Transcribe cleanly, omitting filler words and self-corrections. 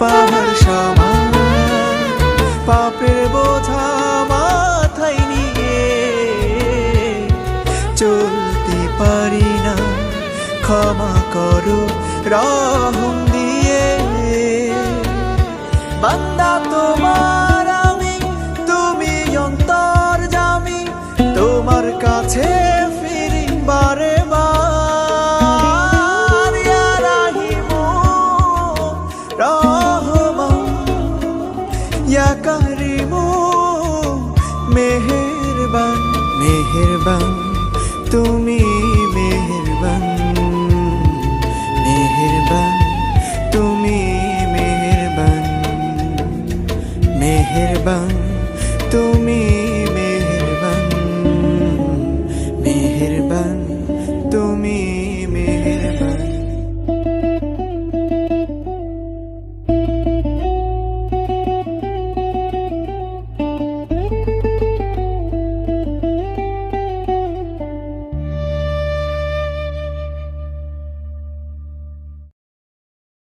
পাহাড় সমান পাপের বোঝা মাথায় নিয়ে চলতে পারি না, ক্ষমা করো রহম দিয়ে। বান্দা তোমার আমি, তুমি অন্তর্যামী, তোমার কাছে ফিরি বারে বার। ইয়া রাহিমু রহমান, ইয়া কারিমু মেহেরবান, মেহেরবান তুমি মেহেরবান, মেহেরবান তুমি মেহেরবান, মেহেরবান।